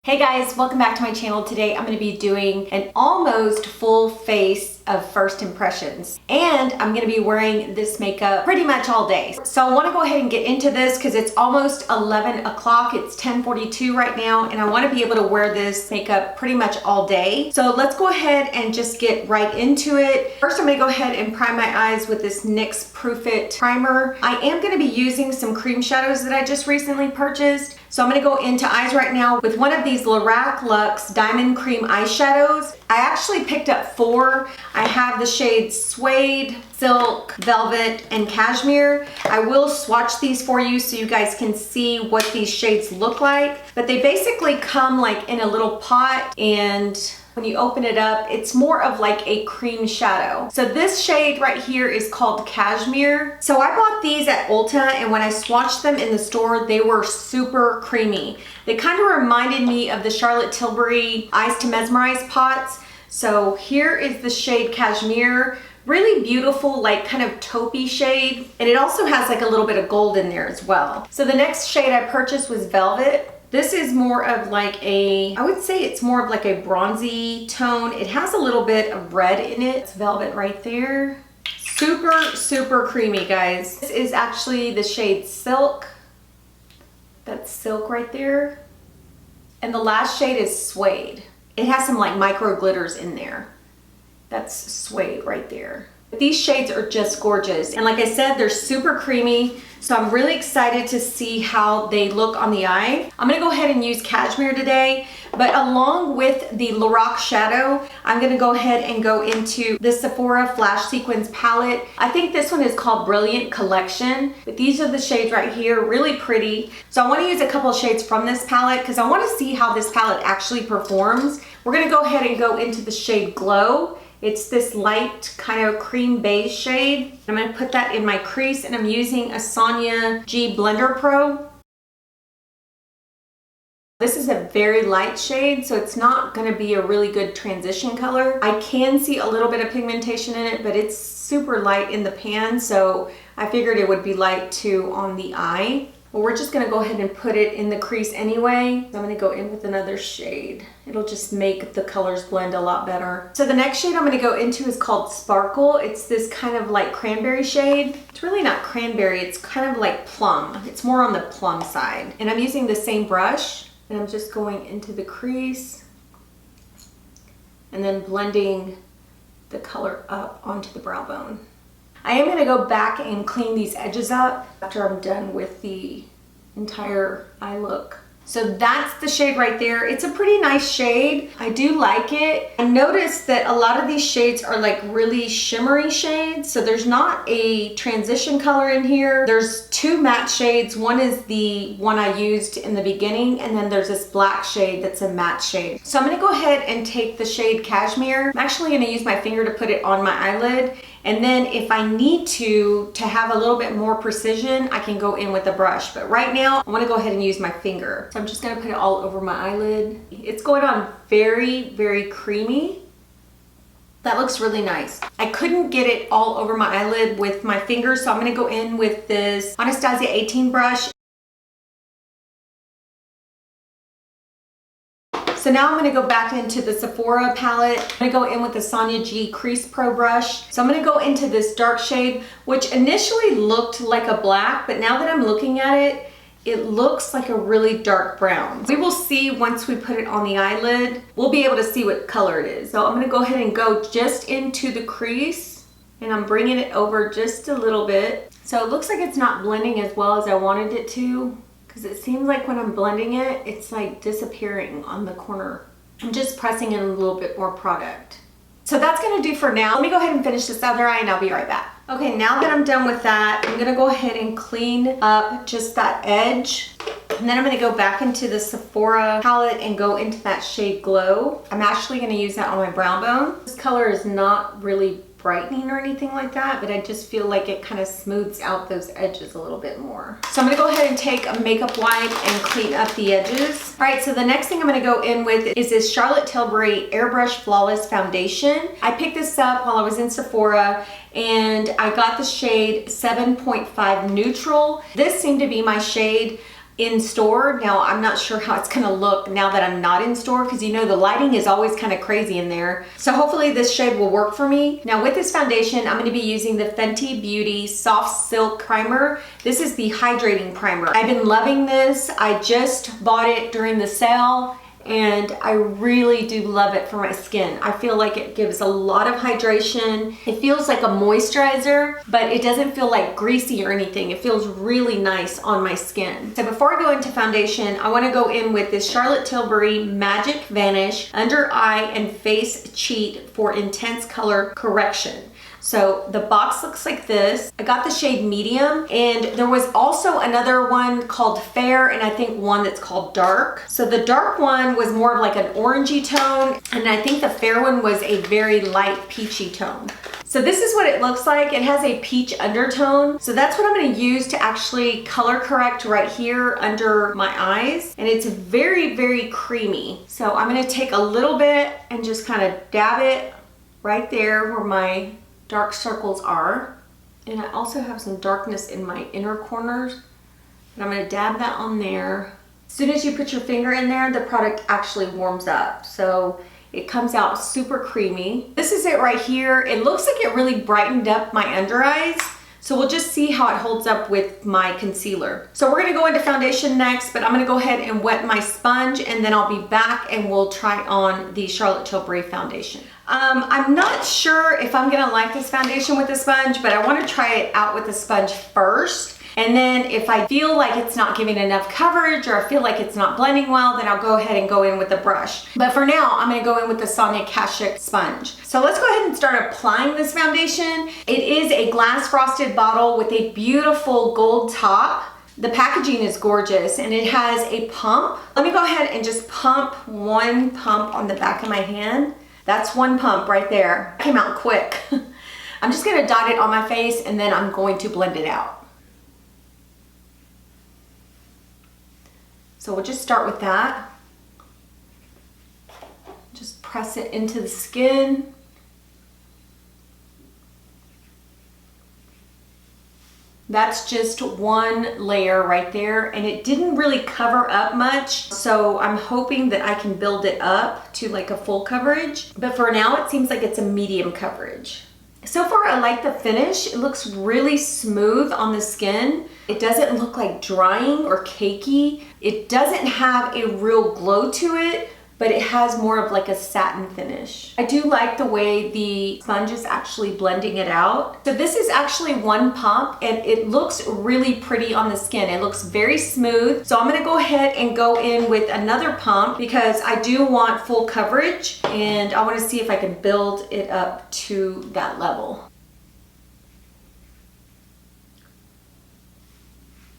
Hey guys, welcome back to my channel. Today I'm going to be doing an almost full face of first impressions, and I'm going to be wearing this makeup pretty much all day. So I want to go ahead and get into this because it's almost 11 o'clock. It's 10:42 right now, and I want to be able to wear this makeup pretty much all day. So let's go ahead and just get right into it. First, I'm going to go ahead and prime my eyes with this NYX Proof It primer. I am going to be using some cream shadows that I just recently purchased. So I'm going to go into eyes right now with one of these Lorac Luxe Diamond Cream eyeshadows. I actually picked up 4. I have the shades Suede, Silk, Velvet, and Cashmere. I will swatch these for you so you guys can see what these shades look like. But they basically come like in a little pot, and when you open it up, it's more of like a cream shadow. So this shade right here is called Cashmere. So I bought these at Ulta, and when I swatched them in the store, they were super creamy. They kind of reminded me of the Charlotte Tilbury Eyes to Mesmerize pots. So here is the shade Cashmere. Really beautiful, like kind of taupey shade. And it also has like a little bit of gold in there as well. So the next shade I purchased was Velvet. This is more of like a, I would say it's more of like a bronzy tone. It has a little bit of red in it. It's Velvet right there. Super, super creamy, guys. This is actually the shade Silk. That's Silk right there. And the last shade is Suede. It has some like micro glitters in there. That's Suede right there. These shades are just gorgeous. And like I said, they're super creamy. So I'm really excited to see how they look on the eye. I'm gonna go ahead and use Cashmere today, but along with the Lorac shadow, I'm gonna go ahead and go into the Sephora Flash Sequins palette. I think this one is called Brilliant Collection, but these are the shades right here, really pretty. So I wanna use a couple of shades from this palette because I wanna see how this palette actually performs. We're gonna go ahead and go into the shade Glow. It's this light kind of cream beige shade. I'm going to put that in my crease, and I'm using a Sonia G Blender Pro. This is a very light shade, so it's not going to be a really good transition color. I can see a little bit of pigmentation in it, but it's super light in the pan, so I figured it would be light too on the eye. Well, we're just gonna go ahead and put it in the crease anyway. I'm gonna go in with another shade. It'll just make the colors blend a lot better. So the next shade I'm gonna go into is called Sparkle. It's this kind of like cranberry shade. It's really not cranberry, it's kind of like plum. It's more on the plum side. And I'm using the same brush, and I'm just going into the crease and then blending the color up onto the brow bone. I am going to go back and clean these edges up after I'm done with the entire eye look. So that's the shade right there. It's a pretty nice shade. I do like it. I noticed that a lot of these shades are like really shimmery shades. So there's not a transition color in here. There's 2 matte shades. One is the one I used in the beginning, and then there's this black shade that's a matte shade. So I'm going to go ahead and take the shade Cashmere. I'm actually going to use my finger to put it on my eyelid. And then if I need to have a little bit more precision, I can go in with a brush. But right now, I want to go ahead and use my finger. So I'm just going to put it all over my eyelid. It's going on very, very creamy. That looks really nice. I couldn't get it all over my eyelid with my finger, so I'm going to go in with this Anastasia 18 brush. So now I'm going to go back into the Sephora palette. I'm going to go in with the Sonia G Crease Pro brush. So I'm going to go into this dark shade, which initially looked like a black, but now that I'm looking at it, it looks like a really dark brown. We will see once we put it on the eyelid. We'll be able to see what color it is. So I'm going to go ahead and go just into the crease, and I'm bringing it over just a little bit. So it looks like it's not blending as well as I wanted it to, because it seems like when I'm blending it, it's like disappearing on the corner. I'm just pressing in a little bit more product. So that's gonna do for now. Let me go ahead and finish this other eye, and I'll be right back. Okay, now that I'm done with that, I'm gonna go ahead and clean up just that edge. And then I'm gonna go back into the Sephora palette and go into that shade Glow. I'm actually gonna use that on my brow bone. This color is not really brightening or anything like that, but I just feel like it kind of smooths out those edges a little bit more. So I'm gonna go ahead and take a makeup wipe and clean up the edges. All right, so the next thing I'm gonna go in with is this Charlotte Tilbury Airbrush Flawless Foundation. I picked this up while I was in Sephora, and I got the shade 7.5 Neutral. This seemed to be my shade. in store. Now, I'm not sure how it's gonna look now that I'm not in store, because you know the lighting is always kind of crazy in there. So hopefully this shade will work for me. Now with this foundation, I'm gonna be using the Fenty Beauty Soft Silk Primer. This is the hydrating primer. I've been loving this. I just bought it during the sale, and I really do love it for my skin. I feel like it gives a lot of hydration. It feels like a moisturizer, but it doesn't feel like greasy or anything. It feels really nice on my skin. So before I go into foundation, I want to go in with this Charlotte Tilbury Magic Vanish Under Eye and Face Cheat for Intense Color Correction. So the box looks like this. I got the shade medium, and there was also another one called Fair, and I think one that's called Dark. So the dark one was more of like an orangey tone, and I think the fair one was a very light peachy tone. So this is what it looks like. It has a peach undertone. So that's what I'm gonna use to actually color correct right here under my eyes. And it's very, very creamy. So I'm gonna take a little bit and just kind of dab it right there where my dark circles are. And I also have some darkness in my inner corners, and I'm gonna dab that on there. As soon as you put your finger in there, the product actually warms up. So it comes out super creamy. This is it right here. It looks like it really brightened up my under eyes. So we'll just see how it holds up with my concealer. So we're gonna go into foundation next, but I'm gonna go ahead and wet my sponge, and then I'll be back and we'll try on the Charlotte Tilbury foundation. I'm not sure if I'm gonna like this foundation with the sponge, but I wanna try it out with the sponge first. And then if I feel like it's not giving enough coverage, or I feel like it's not blending well, then I'll go ahead and go in with the brush. But for now, I'm gonna go in with the Sonia Kashuk sponge. So let's go ahead and start applying this foundation. It is a glass frosted bottle with a beautiful gold top. The packaging is gorgeous, and it has a pump. Let me go ahead and just pump one pump on the back of my hand. That's one pump right there. It came out quick. I'm just gonna dot it on my face, and then I'm going to blend it out. So we'll just start with that. Just press it into the skin. That's just one layer right there, and it didn't really cover up much, so I'm hoping that I can build it up to like a full coverage. But for now, it seems like it's a medium coverage. So far, I like the finish. It looks really smooth on the skin. It doesn't look like drying or cakey. It doesn't have a real glow to it, but it has more of like a satin finish. I do like the way the sponge is actually blending it out. So this is actually one pump, and it looks really pretty on the skin. It looks very smooth. So I'm gonna go ahead and go in with another pump because I do want full coverage, and I wanna see if I can build it up to that level.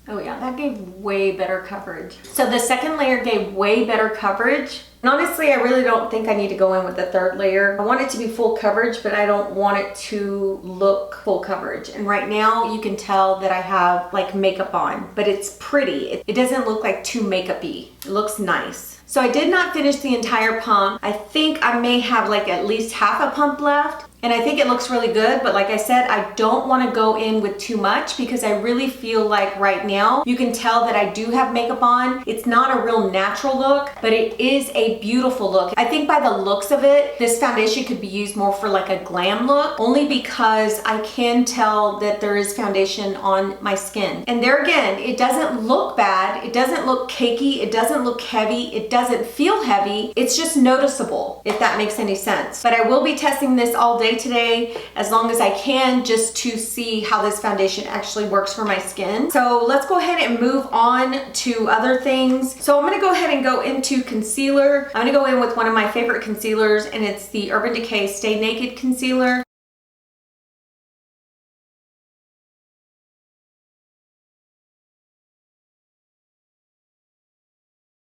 Oh yeah, that gave way better coverage. So the second layer gave way better coverage. And honestly, I really don't think I need to go in with the third layer. I want it to be full coverage, but I don't want it to look full coverage. And right now you can tell that I have like makeup on, but it's pretty. It doesn't look like too makeup-y. It looks nice. So I did not finish the entire pump. I think I may have like at least half a pump left. And I think it looks really good, but like I said, I don't want to go in with too much because I really feel like right now you can tell that I do have makeup on. It's not a real natural look, but it is a beautiful look. I think by the looks of it, this foundation could be used more for like a glam look, only because I can tell that there is foundation on my skin. And there again, it doesn't look bad. It doesn't look cakey. It doesn't look heavy. It doesn't feel heavy. It's just noticeable, if that makes any sense. But I will be testing this all day today as long as I can, just to see how this foundation actually works for my skin. So let's go ahead and move on to other things. So I'm gonna go ahead and go into concealer. I'm gonna go in with one of my favorite concealers, and it's the Urban Decay Stay Naked Concealer.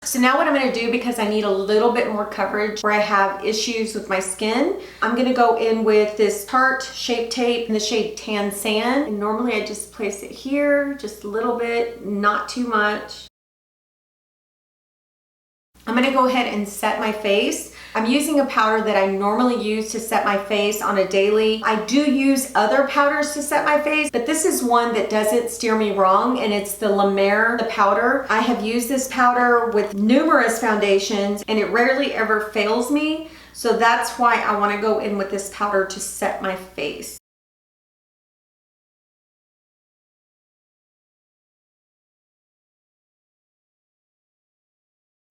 So now what I'm gonna do, because I need a little bit more coverage where I have issues with my skin, I'm gonna go in with this Tarte Shape Tape in the shade Tan Sand. And normally I just place it here, just a little bit, not too much. I'm gonna go ahead and set my face. I'm using a powder that I normally use to set my face on a daily. I do use other powders to set my face, but this is one that doesn't steer me wrong, and it's the La Mer, the powder. I have used this powder with numerous foundations and it rarely ever fails me. So that's why I want to go in with this powder to set my face.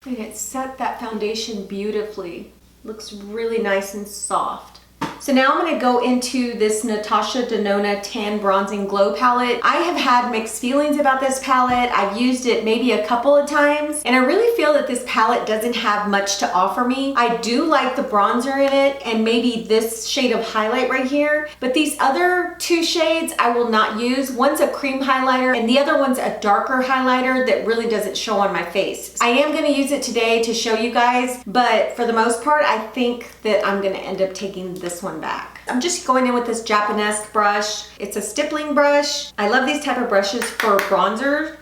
And it set that foundation beautifully. Looks really nice and soft. So now I'm going to go into this Natasha Denona Tan Bronzing Glow palette. I have had mixed feelings about this palette. I've used it maybe a couple of times, and I really feel that this palette doesn't have much to offer me. I do like the bronzer in it and maybe this shade of highlight right here, but these other two shades I will not use. One's a cream highlighter and the other one's a darker highlighter that really doesn't show on my face. I am going to use it today to show you guys, but for the most part, I think that I'm going to end up taking this one back. I'm just going in with this Japanese brush. It's a stippling brush. I love these type of brushes for bronzer.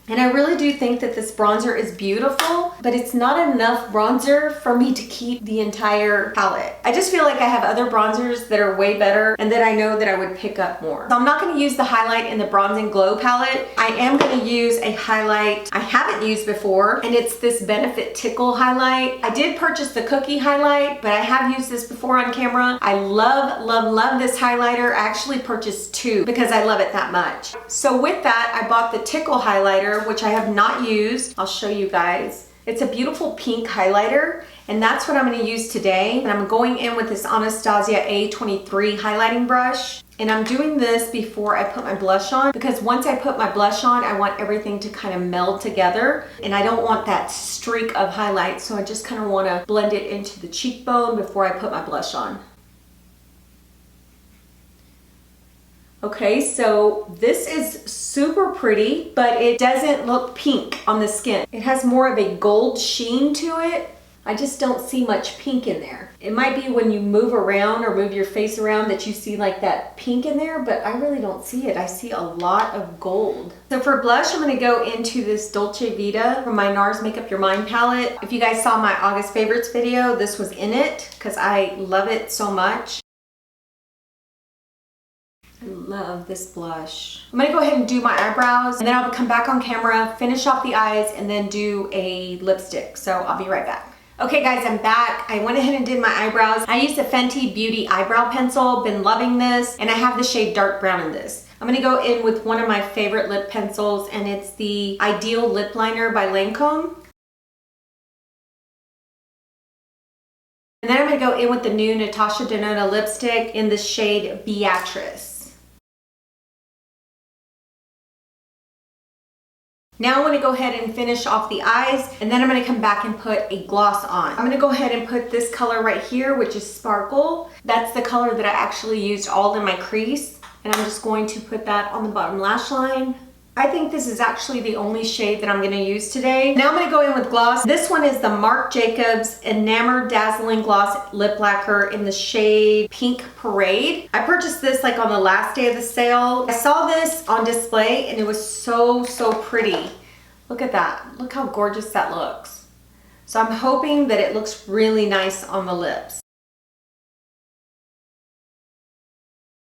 And I really do think that this bronzer is beautiful, but it's not enough bronzer for me to keep the entire palette. I just feel like I have other bronzers that are way better and that I know that I would pick up more. So I'm not going to use the highlight in the Bronzing Glow palette. I am going to use a highlight I haven't used before, and it's this Benefit Tickle highlight. I did purchase the cookie highlight, but I have used this before on camera. I love, love, love this highlighter. I actually purchased two because I love it that much. So with that, I bought the Tickle highlighter, which I have not used. I'll show you guys. It's a beautiful pink highlighter, and that's what I'm going to use today. And I'm going in with this Anastasia A23 highlighting brush. And I'm doing this before I put my blush on, because once I put my blush on, I want everything to kind of meld together. And I don't want that streak of highlight, so I just kind of want to blend it into the cheekbone before I put my blush on. Okay, so this is super pretty, but it doesn't look pink on the skin. It has more of a gold sheen to it. I just don't see much pink in there. It might be when you move around or move your face around that you see like that pink in there, but I really don't see it. I see a lot of gold. So for blush, I'm gonna go into this Dolce Vita from my NARS Make Up Your Mind palette. If you guys saw my August favorites video, this was in it because I love it so much. I love this blush. I'm gonna go ahead and do my eyebrows, and then I'll come back on camera, finish off the eyes, and then do a lipstick. So I'll be right back. Okay guys, I'm back. I went ahead and did my eyebrows. I used the Fenty Beauty eyebrow pencil. Been loving this, and I have the shade dark brown in this. I'm gonna go in with one of my favorite lip pencils, and it's the Ideal Lip Liner by Lancome. And then I'm gonna go in with the new Natasha Denona lipstick in the shade Beatrice. Now I'm going to go ahead and finish off the eyes, and then I'm going to come back and put a gloss on. I'm going to go ahead and put this color right here, which is Sparkle. That's the color that I actually used all in my crease, and I'm just going to put that on the bottom lash line. I think this is actually the only shade that I'm going to use today. Now I'm going to go in with gloss. This one is the Marc Jacobs Enamored Dazzling Gloss Lip Lacquer in the shade Pink Parade. I purchased this like on the last day of the sale. I saw this on display and it was so, so pretty. Look at that. Look how gorgeous that looks. So I'm hoping that it looks really nice on the lips.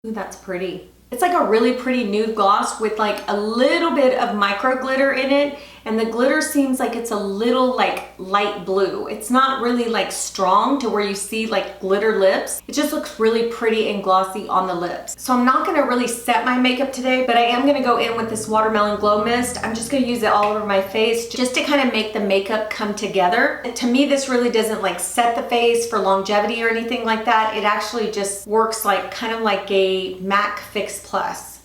Ooh, that's pretty. It's like a really pretty nude gloss with like a little bit of micro glitter in it, and the glitter seems like it's a little like light blue. It's not really like strong to where you see like glitter lips. It just looks really pretty and glossy on the lips. So I'm not gonna really set my makeup today, but I am gonna go in with this Watermelon Glow Mist. I'm just gonna use it all over my face just to kind of make the makeup come together. And to me, this really doesn't like set the face for longevity or anything like that. It actually just works like kind of like a MAC Fix Plus.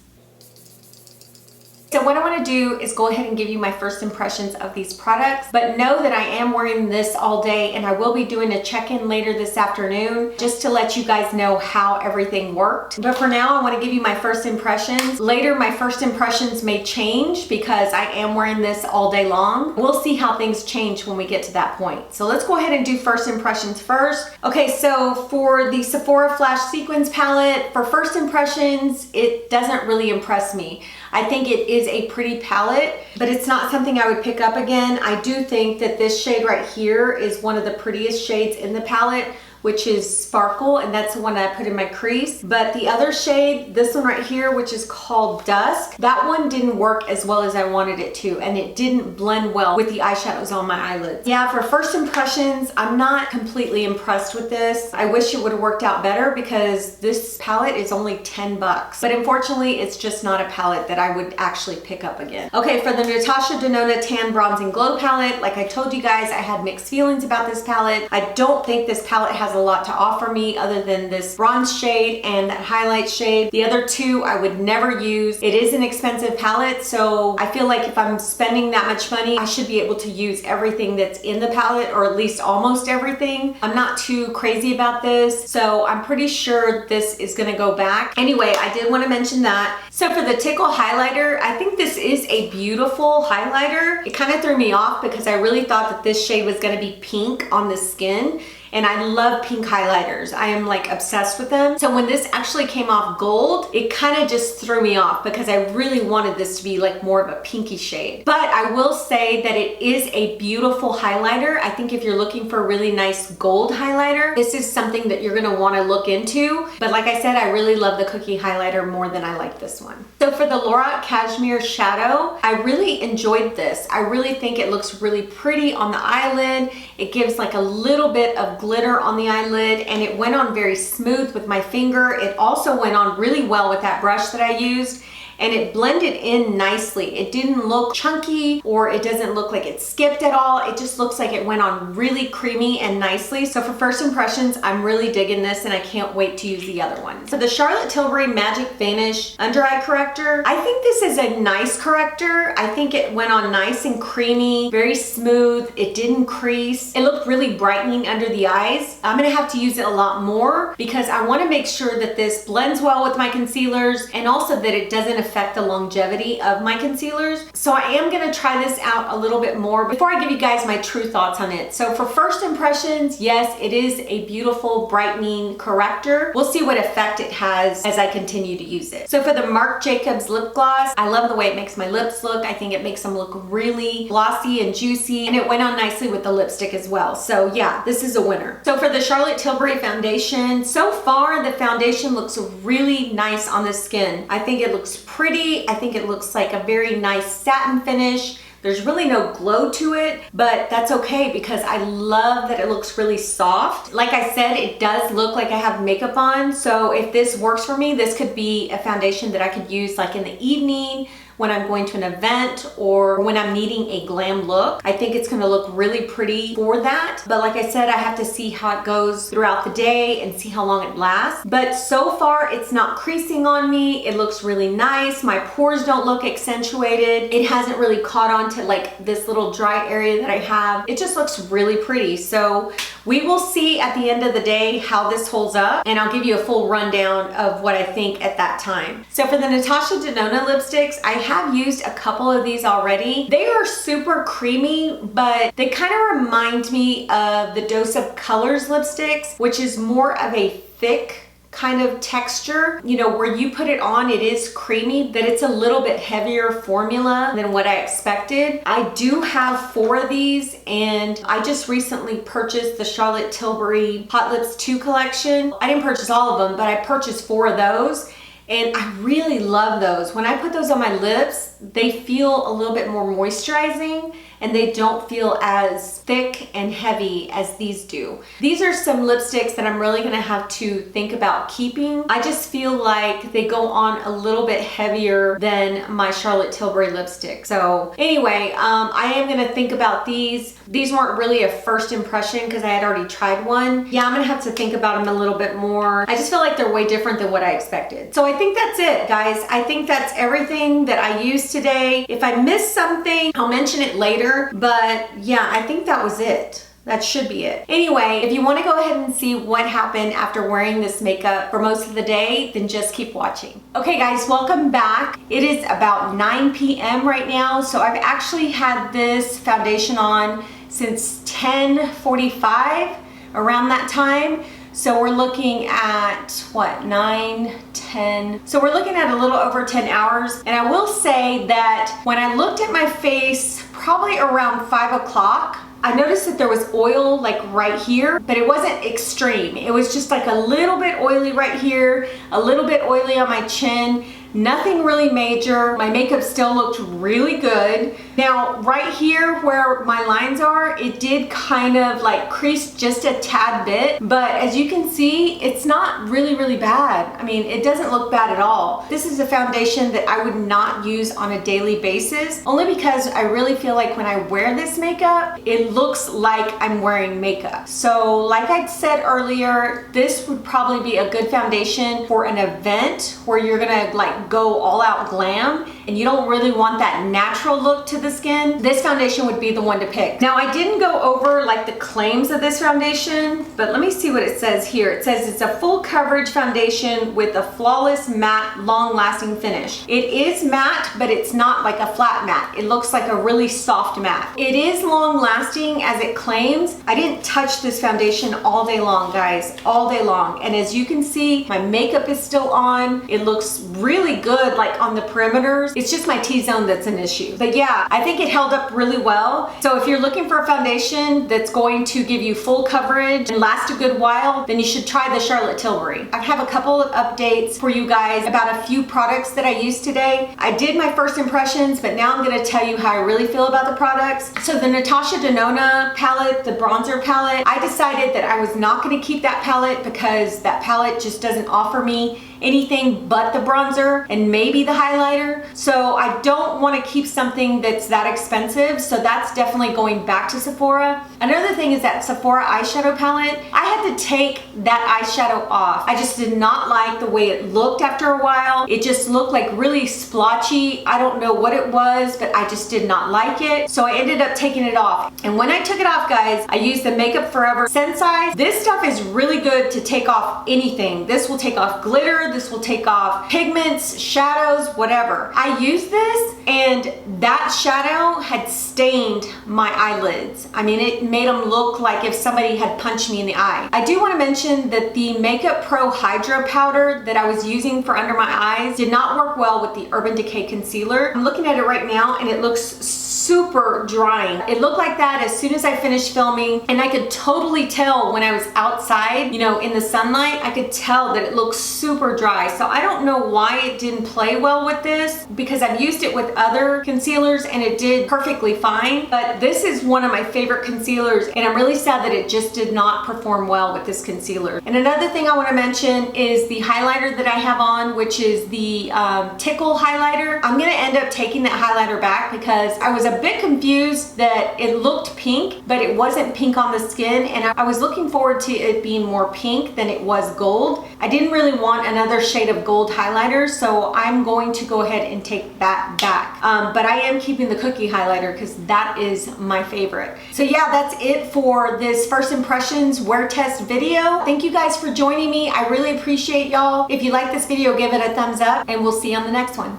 So what I want to do is go ahead and give you my first impressions of these products, but know that I am wearing this all day, and I will be doing a check-in later this afternoon just to let you guys know how everything worked. But for now, I want to give you my first impressions. Later, my first impressions may change because I am wearing this all day long. We'll see how things change when we get to that point. So let's go ahead and do first impressions first. Okay, so for the Sephora Flash Sequins palette, for first impressions, it doesn't really impress me. I think it is a pretty palette, but it's not something I would pick up again. I do think that this shade right here is one of the prettiest shades in the palette, which is Sparkle, and that's the one that I put in my crease. But the other shade, this one right here, which is called Dusk, that one didn't work as well as I wanted it to, and it didn't blend well with the eyeshadows on my eyelids. Yeah, for first impressions, I'm not completely impressed with this. I wish it would have worked out better because this palette is only 10 bucks. But unfortunately, it's just not a palette that I would actually pick up again. Okay, for the Natasha Denona Tan Bronze and Glow palette, like I told you guys, I had mixed feelings about this palette. I don't think this palette has a lot to offer me other than this bronze shade and that highlight shade. The other two I would never use. It is an expensive palette, so I feel like if I'm spending that much money, I should be able to use everything that's in the palette, or at least almost everything. I'm not too crazy about this, so I'm pretty sure this is gonna go back. Anyway, I did want to mention that. So for the Tickle highlighter, I think this is a beautiful highlighter. It kind of threw me off because I really thought that this shade was gonna be pink on the skin. And I love pink highlighters. I am like obsessed with them. So when this actually came off gold, it kind of just threw me off because I really wanted this to be like more of a pinky shade. But I will say that it is a beautiful highlighter. I think if you're looking for a really nice gold highlighter, this is something that you're gonna wanna look into. But like I said, I really love the cookie highlighter more than I like this one. So for the Lorac Cashmere Shadow, I really enjoyed this. I really think it looks really pretty on the eyelid. It gives like a little bit of glitter on the eyelid, and it went on very smooth with my finger. It also went on really well with that brush that I used, and it blended in nicely. It didn't look chunky, or it doesn't look like it skipped at all. It just looks like it went on really creamy and nicely. So for first impressions, I'm really digging this, and I can't wait to use the other one. So the Charlotte Tilbury Magic Vanish Under Eye Corrector, I think this is a nice corrector. I think it went on nice and creamy, very smooth. It didn't crease. It looked really brightening under the eyes. I'm gonna have to use it a lot more because I wanna make sure that this blends well with my concealers, and also that it doesn't affect the longevity of my concealers. So I am gonna try this out a little bit more before I give you guys my true thoughts on it. So for first impressions, yes, it is a beautiful brightening corrector. We'll see what effect it has as I continue to use it. So for the Marc Jacobs lip gloss, I love the way it makes my lips look. I think it makes them look really glossy and juicy, and it went on nicely with the lipstick as well. So yeah, this is a winner. So for the Charlotte Tilbury foundation, so far the foundation looks really nice on the skin. I think it looks pretty. I think it looks like a very nice satin finish. There's really no glow to it, but that's okay because I love that it looks really soft. Like I said, it does look like I have makeup on. So if this works for me, this could be a foundation that I could use like in the evening when I'm going to an event or when I'm needing a glam look. I think it's gonna look really pretty for that. But like I said, I have to see how it goes throughout the day and see how long it lasts. But so far, it's not creasing on me. It looks really nice. My pores don't look accentuated. It hasn't really caught on to like this little dry area that I have. It just looks really pretty. So we will see at the end of the day how this holds up, and I'll give you a full rundown of what I think at that time. So for the Natasha Denona lipsticks, I have used a couple of these already. They are super creamy, but they kind of remind me of the Dose of Colors lipsticks, which is more of a thick kind of texture. You know, where you put it on, it is creamy, but it's a little bit heavier formula than what I expected. I do have 4 of these, and I just recently purchased the Charlotte Tilbury Hot Lips 2 collection. I didn't purchase all of them, but I purchased 4 of those. And I really love those. When I put those on my lips, they feel a little bit more moisturizing, and they don't feel as thick and heavy as these do. These are some lipsticks that I'm really gonna have to think about keeping. I just feel like they go on a little bit heavier than my Charlotte Tilbury lipstick. So anyway, I am gonna think about these. These weren't really a first impression because I had already tried one. Yeah, I'm gonna have to think about them a little bit more. I just feel like they're way different than what I expected. So I think that's it, guys. I think that's everything that I used today. If I missed something, I'll mention it later. But yeah, I think that was it. That should be it. Anyway, if you want to go ahead and see what happened after wearing this makeup for most of the day, then just keep watching. Okay guys, welcome back. It is about 9 p.m. right now, so I've actually had this foundation on since 10:45, around that time. So we're looking at what, 9, 10. So we're looking at a little over 10 hours. And I will say that when I looked at my face probably around 5 o'clock, I noticed that there was oil like right here, but it wasn't extreme. It was just like a little bit oily right here, a little bit oily on my chin. Nothing really major. My makeup still looked really good. Now, right here where my lines are, it did kind of like crease just a tad bit, but as you can see, it's not really bad. I mean, it doesn't look bad at all. This is a foundation that I would not use on a daily basis, only because I really feel like when I wear this makeup, it looks like I'm wearing makeup. So like I said earlier, this would probably be a good foundation for an event where you're gonna like go all out glam and you don't really want that natural look to the skin. This foundation would be the one to pick. Now, I didn't go over like the claims of this foundation, but let me see what it says here. It says it's a full coverage foundation with a flawless matte long lasting finish. It is matte, but it's not like a flat matte. It looks like a really soft matte. It is long lasting as it claims. I didn't touch this foundation all day long, guys, all day long. And as you can see, my makeup is still on. It looks really good like on the perimeters. It's just my T-zone that's an issue. But yeah, I think it held up really well. So if you're looking for a foundation that's going to give you full coverage and last a good while, then you should try the Charlotte Tilbury. I have a couple of updates for you guys about a few products that I used today. I did my first impressions, but now I'm gonna tell you how I really feel about the products. So the Natasha Denona palette, the bronzer palette, I decided that I was not gonna keep that palette because that palette just doesn't offer me anything but the bronzer and maybe the highlighter. So I don't want to keep something that's that expensive. So that's definitely going back to Sephora. Another thing is that Sephora eyeshadow palette. I had to take that eyeshadow off. I just did not like the way it looked after a while. It just looked like really splotchy. I don't know what it was, but I just did not like it. So I ended up taking it off. And when I took it off, guys, I used the Makeup Forever Sensize. This stuff is really good to take off anything. This will take off glitter. This will take off pigments, shadows, whatever. I used this and that shadow had stained my eyelids. I mean, it made them look like if somebody had punched me in the eye. I do want to mention that the Makeup Pro Hydra powder that I was using for under my eyes did not work well with the Urban Decay concealer. I'm looking at it right now and it looks super drying. It looked like that as soon as I finished filming, and I could totally tell when I was outside, you know, in the sunlight, I could tell that it looked super dry. So I don't know why it didn't play well with this, because I've used it with other concealers and it did perfectly fine. But this is one of my favorite concealers and I'm really sad that it just did not perform well with this concealer. And another thing I want to mention is the highlighter that I have on, which is the Tickle highlighter. I'm going to end up taking that highlighter back because I was a bit confused that it looked pink, but it wasn't pink on the skin, and I was looking forward to it being more pink than it was gold. I didn't really want another shade of gold highlighter, so I'm going to go ahead and take that back. But I am keeping the cookie highlighter because that is my favorite. So yeah, that's it for this first impressions wear test video. Thank you guys for joining me. I really appreciate y'all. If you like this video, give it a thumbs up and we'll see you on the next one.